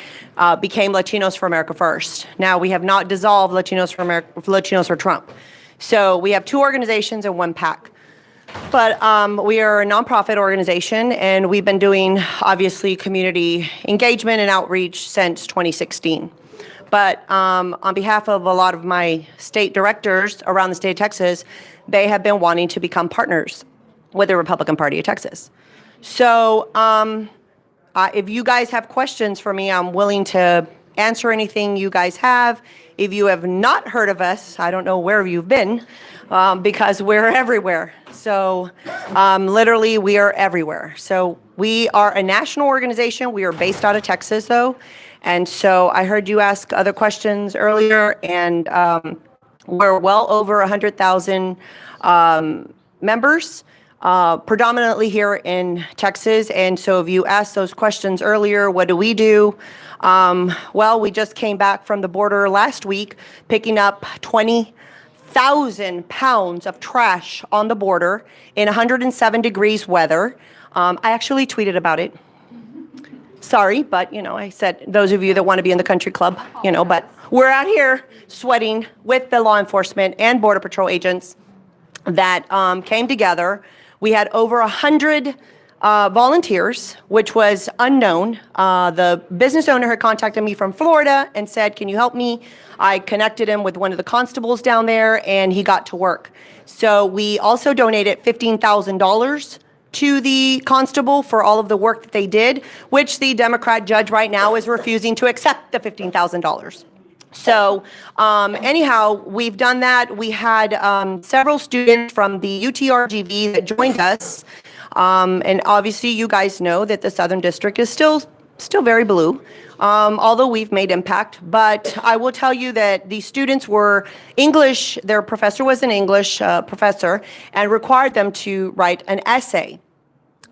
became Latinos for America First. Now, we have not dissolved Latinos for Trump. So we have two organizations and one PAC. But we are a nonprofit organization, and we've been doing, obviously, community engagement and outreach since 2016. But on behalf of a lot of my state directors around the state of Texas, they have been wanting to become partners with the Republican Party of Texas. So if you guys have questions for me, I'm willing to answer anything you guys have. If you have not heard of us, I don't know where you've been, because we're everywhere. So literally, we are everywhere. So we are a national organization. We are based out of Texas, though. And so I heard you ask other questions earlier, and we're well over 100,000 members, predominantly here in Texas. And so if you asked those questions earlier, what do we do? Well, we just came back from the border last week, picking up 20,000 pounds of trash on the border in 107 degrees weather. I actually tweeted about it. Sorry, but, I said, those of you that want to be in the country club, but we're out here sweating with the law enforcement and Border Patrol agents that came together. We had over 100 volunteers, which was unknown. The business owner had contacted me from Florida and said, can you help me? I connected him with one of the constables down there, and he got to work. So we also donated $15,000 to the constable for all of the work that they did, which the Democrat judge right now is refusing to accept the $15,000. So anyhow, we've done that. We had several students from the UTRGV that joined us. And obviously, you guys know that the Southern District is still very blue, although we've made impact. But I will tell you that the students were English. Their professor was an English professor and required them to write an essay.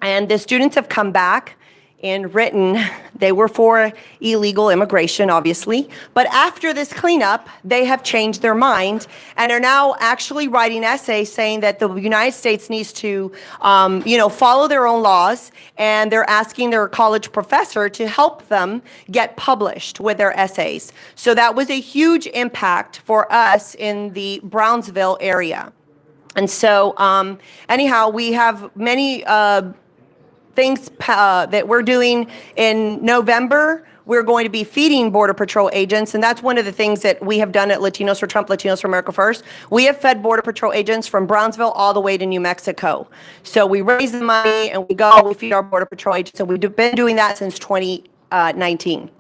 And the students have come back and written, they were for illegal immigration, obviously. But after this cleanup, they have changed their mind and are now actually writing essays saying that the United States needs to, follow their own laws. And they're asking their college professor to help them get published with their essays. So that was a huge impact for us in the Brownsville area. And so anyhow, we have many things that we're doing in November. We're going to be feeding Border Patrol agents, and that's one of the things that we have done at Latinos for Trump, Latinos for America First. We have fed Border Patrol agents from Brownsville all the way to New Mexico. So we raise the money, and we feed our Border Patrol agents, and we've been doing that since 2019.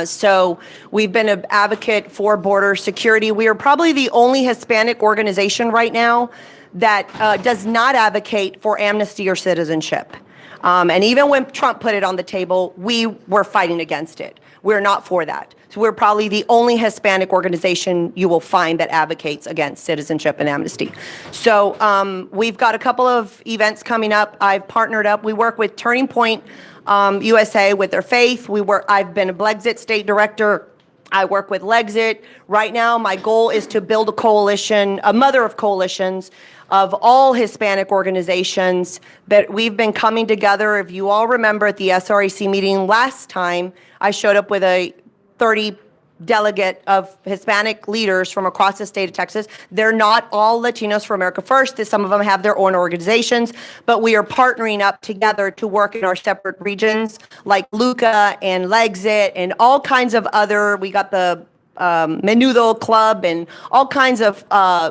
So we've been an advocate for border security. We are probably the only Hispanic organization right now that does not advocate for amnesty or citizenship. And even when Trump put it on the table, we were fighting against it. We're not for that. So we're probably the only Hispanic organization you will find that advocates against citizenship and amnesty. So we've got a couple of events coming up. I've partnered up. We work with Turning Point USA with their faith. I've been a Blexit state director I work with Lexit. Right now, my goal is to build a coalition, a mother of coalitions of all Hispanic organizations that we've been coming together. If you all remember at the SREC meeting last time, I showed up with a 30 delegate of Hispanic leaders from across the state of Texas. They're not all Latinos for America First. Some of them have their own organizations, but we are partnering up together to work in our separate regions like Luca and Lexit and all kinds of other, we got the Menudo Club and all kinds of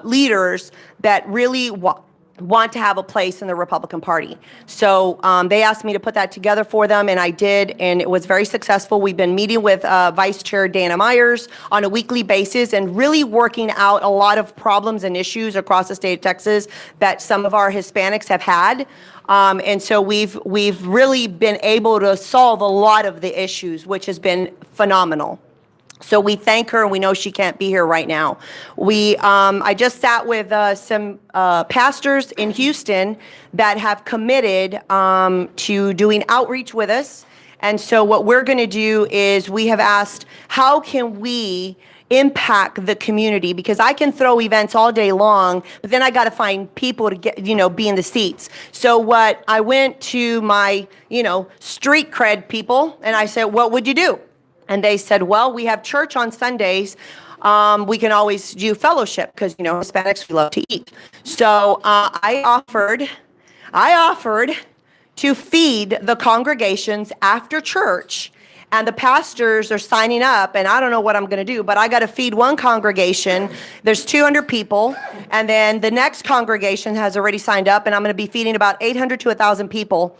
leaders that really want to have a place in the Republican Party. So they asked me to put that together for them, and I did, and it was very successful. We've been meeting with Vice Chair Dana Myers on a weekly basis and really working out a lot of problems and issues across the state of Texas that some of our Hispanics have had. And so we've really been able to solve a lot of the issues, which has been phenomenal. So we thank her, and we know she can't be here right now. I just sat with some pastors in Houston that have committed to doing outreach with us. And so what we're going to do is we have asked, how can we impact the community? Because I can throw events all day long, but then I got to find people to get, be in the seats. So what I went to my, street cred people, and I said, what would you do? And they said, well, we have church on Sundays. We can always do fellowship because, Hispanics, we love to eat. So I offered to feed the congregations after church. And the pastors are signing up, and I don't know what I'm going to do, but I got to feed one congregation. There's 200 people. And then the next congregation has already signed up, and I'm going to be feeding about 800 to 1,000 people.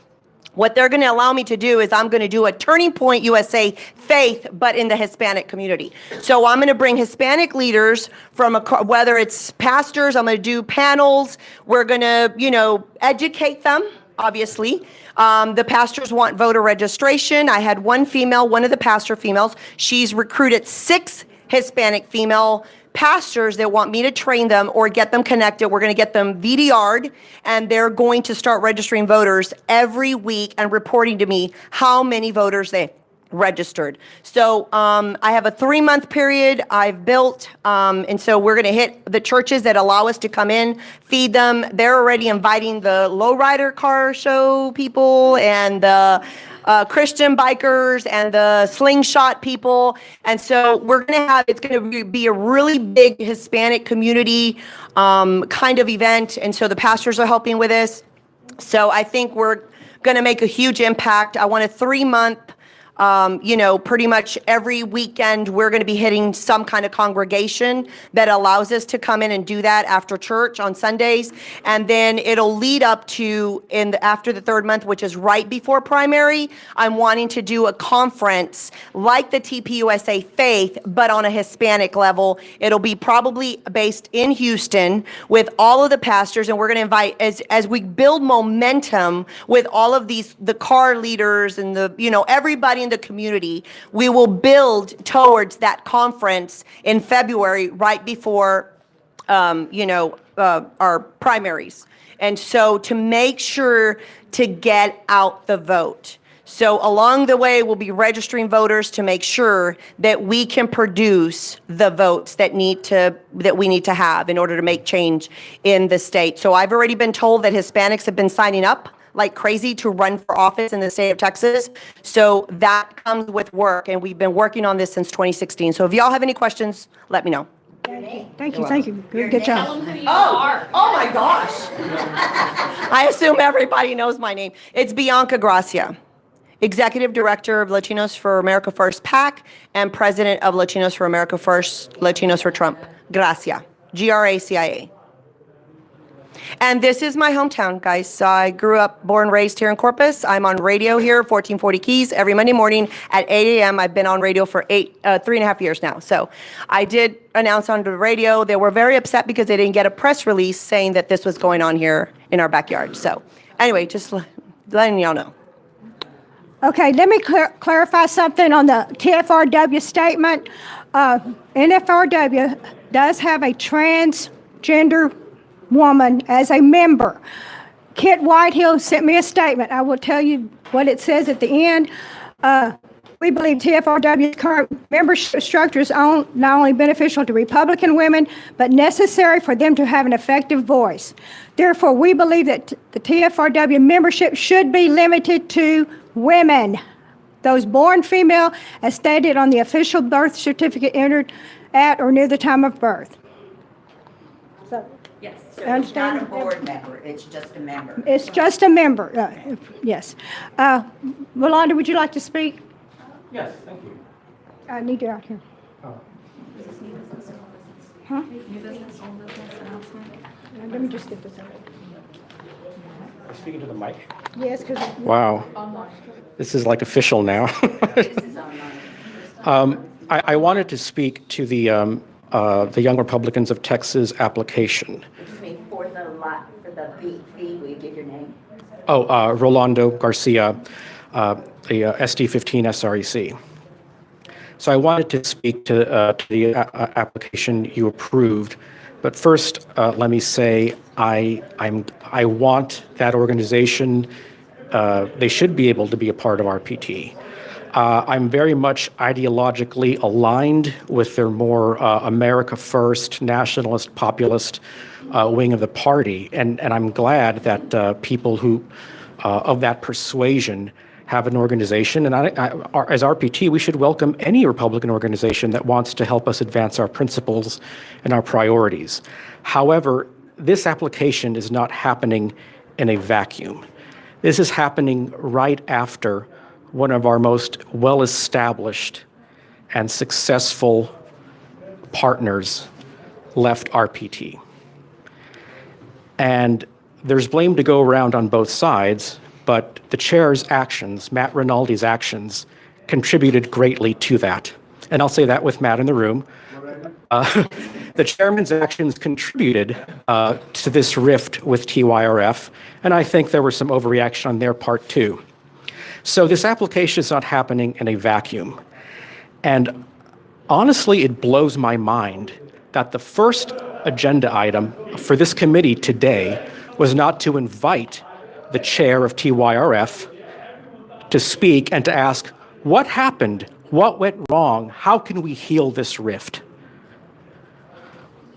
What they're going to allow me to do is I'm going to do a Turning Point USA faith, but in the Hispanic community. So I'm going to bring Hispanic leaders from, whether it's pastors, I'm going to do panels. We're going to, educate them, obviously. The pastors want voter registration. I had one of the pastor females. She's recruited 6 Hispanic female pastors that want me to train them or get them connected. We're going to get them VDR'd, and they're going to start registering voters every week and reporting to me how many voters they registered. So I have a 3-month period I've built, and so we're going to hit the churches that allow us to come in, feed them. They're already inviting the lowrider car show people and the Christian bikers and the slingshot people. And so it's going to be a really big Hispanic community kind of event. And so the pastors are helping with this. So I think we're going to make a huge impact. I want a 3-month pretty much every weekend we're going to be hitting some kind of congregation that allows us to come in and do that after church on Sundays. And then it'll lead up to after the 3rd month, which is right before primary, I'm wanting to do a conference like the TPUSA Faith, but on a Hispanic level. It'll be probably based in Houston with all of the pastors. And we're going to invite, as we build momentum with all of the car leaders and everybody in the community, we will build towards that conference in February, right before, our primaries. And so to make sure to get out the vote. So along the way, we'll be registering voters to make sure that we can produce the votes that we need to have in order to make change in the state. So I've already been told that Hispanics have been signing up like crazy to run for office in the state of Texas. So that comes with work, and we've been working on this since 2016. So if y'all have any questions, let me know. Thank you. Good job. Oh my gosh. I assume everybody knows my name. It's Bianca Gracia, Executive Director of Latinos for America First PAC and President of Latinos for America First, Latinos for Trump. Gracia, Gracia. And this is my hometown, guys. I grew up, born, raised here in Corpus. I'm on radio here, 1440 Keys, every Monday morning at 8 a.m. I've been on radio for 3.5 years now. So I did announce on the radio. They were very upset because they didn't get a press release saying that this was going on here in our backyard. So anyway, just letting y'all know. Okay, let me clarify something on the TFRW statement. NFRW does have a transgender woman as a member. Kit Whitehill sent me a statement. I will tell you what it says at the end. We believe TFRW's current membership structure is not only beneficial to Republican women, but necessary for them to have an effective voice. Therefore, we believe that the TFRW membership should be limited to women, those born female, as stated on the official birth certificate entered at or near the time of birth. So, Yes. So I it's not a understand. board member, it's just a member. it's just a member, yes. Rolanda, would you like to speak? Yes, thank you. I need you out here. Huh? Let me just get this out. Are you speaking to the mic? Yes, because. Wow. This is like official now. I wanted to speak to the Young Republicans of Texas application. Excuse me, for the fee, will you give your name? Oh, Rolando Garcia, the SD15 SREC. So I wanted to speak to the application you approved, but first let me say I want that organization. They should be able to be a part of RPT. I'm very much ideologically aligned with their more America First, nationalist, populist wing of the party, and I'm glad that people who of that persuasion have an organization. And as RPT, we should welcome any Republican organization that wants to help us advance our principles and our priorities. However, this application is not happening in a vacuum. This is happening right after one of our most well-established and successful partners left RPT. And there's blame to go around on both sides, but the chair's actions, Matt Rinaldi's actions, contributed greatly to that. And I'll say that with Matt in the room. The chairman's actions contributed to this rift with TYRF, and I think there was some overreaction on their part too. So this application is not happening in a vacuum. And honestly, it blows my mind that the first agenda item for this committee today was not to invite the chair of TYRF to speak and to ask, what happened? What went wrong? How can we heal this rift?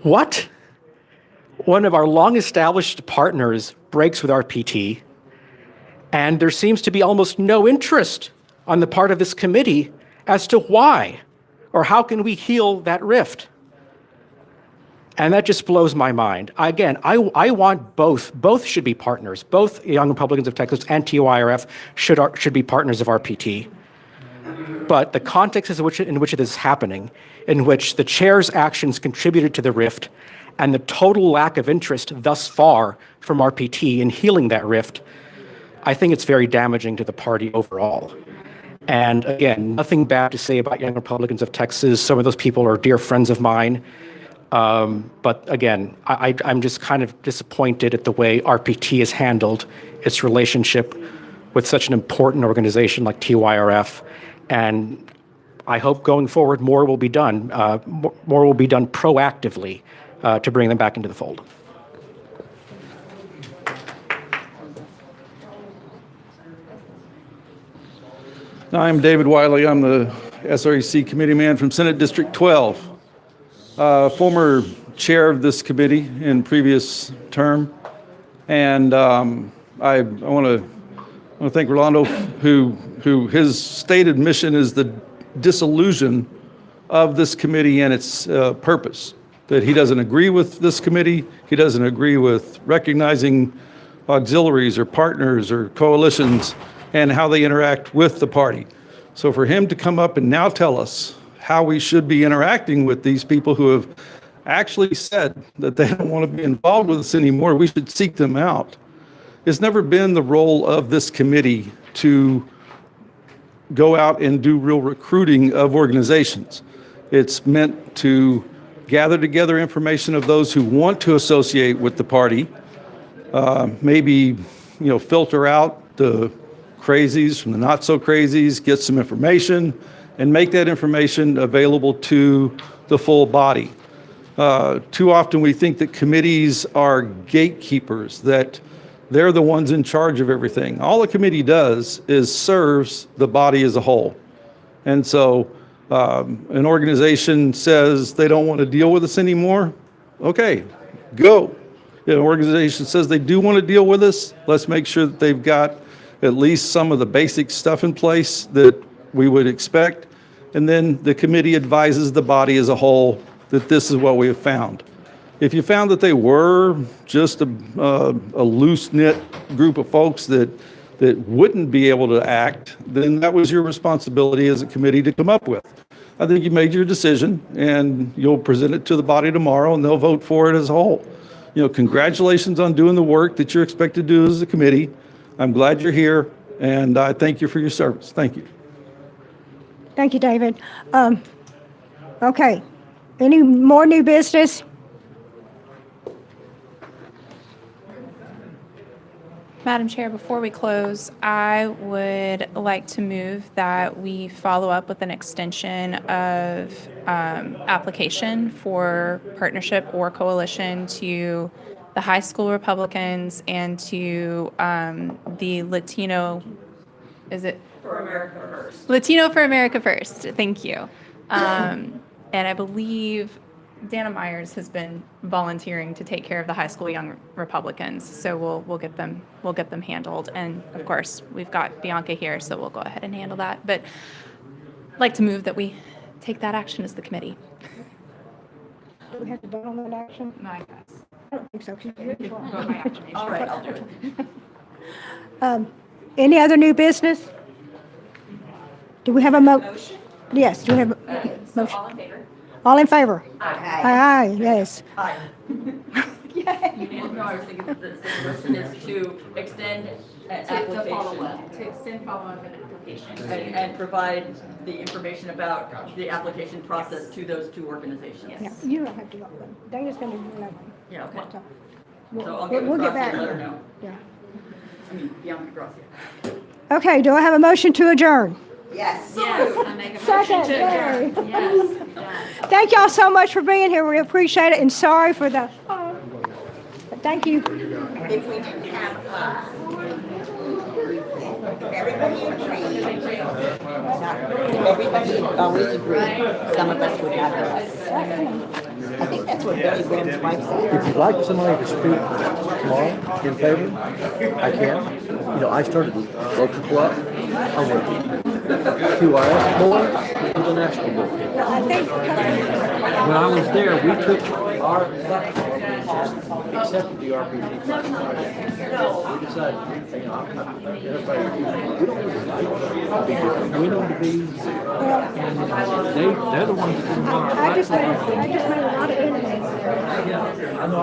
What? One of our long-established partners breaks with RPT, and there seems to be almost no interest on the part of this committee as to why, or how can we heal that rift? And that just blows my mind. Again, I want both. Both should be partners. Both Young Republicans of Texas and TYRF should be partners of RPT. But the context in which it is happening, in which the chair's actions contributed to the rift, and the total lack of interest thus far from RPT in healing that rift, I think it's very damaging to the party overall. And again, nothing bad to say about Young Republicans of Texas. Some of those people are dear friends of mine. But again, I'm just kind of disappointed at the way RPT has handled its relationship with such an important organization like TYRF. And I hope going forward more will be done. More will be done proactively to bring them back into the fold. I'm David Wiley. I'm the SREC committee man from Senate District 12. Former chair of this committee in previous term. And I want to thank Rolando, who his stated mission is the dissolution of this committee and its purpose. That he doesn't agree with this committee, he doesn't agree with recognizing auxiliaries or partners or coalitions and how they interact with the party. So for him to come up and now tell us how we should be interacting with these people who have actually said that they don't want to be involved with us anymore, we should seek them out. It's never been the role of this committee to go out and do real recruiting of organizations. It's meant to gather together information of those who want to associate with the party, maybe filter out the crazies from the not so crazies, get some information, and make that information available to the full body. Too often we think that committees are gatekeepers, that they're the ones in charge of everything. All a committee does is serves the body as a whole. And so an organization says they don't want to deal with us anymore. Okay, go. If an organization says they do want to deal with us, let's make sure that they've got at least some of the basic stuff in place that we would expect. And then the committee advises the body as a whole that this is what we have found. If you found that they were just a loose-knit group of folks that wouldn't be able to act, then that was your responsibility as a committee to come up with. I think you made your decision, and you'll present it to the body tomorrow, and they'll vote for it as a whole. You know, congratulations on doing the work that you're expected to do as a committee. I'm glad you're here, and I thank you for your service. Thank you. Thank you, David. Okay, any more new business? Madam Chair, before we close, I would like to move that we follow up with an extension of application for partnership or coalition to the high school Republicans and to the Latino, is it? For America First. Latino for America First, thank you. And I believe Dana Myers has been volunteering to take care of the high school young Republicans, so we'll get them handled. And of course, we've got Bianca here, so we'll go ahead and handle that. But I'd like to move that we take that action as the committee. Do we have to vote on that action? No, I guess. I don't think so. All right, I'll do it. Any other new business? Do we have a motion? Yes, do we have a motion? All in favor? All in favor? Aye. Aye, yes. Aye. No, I was thinking that the motion is to extend an application. To extend follow-up an application. And provide the information about the application process to those two organizations. Yeah, you don't have to vote. Dana's going to do that one. Yeah, okay. So So I'll We'll get get with back. Gracia and let her know. Yeah. I mean, Bianca Gracia. Okay, do I have a motion to adjourn? Yes. Yes, I make a Second, motion to adjourn. Yes. Thank y'all so much for being here. We appreciate it, and sorry for the, but thank you. If we didn't have, everybody agreed. Everybody always agreed. Some of us would not have us. I think that's what Billy Graham's wife said. If you'd like somebody to speak tomorrow in favor, I can. You know, I started a local club. I went to QRS board to the national board. I think, When I was there, we took our accepted the RPG. We decided, you know, everybody, we don't need to fight. We need to be, they're the ones that run our I just made a lot of enemies. I know.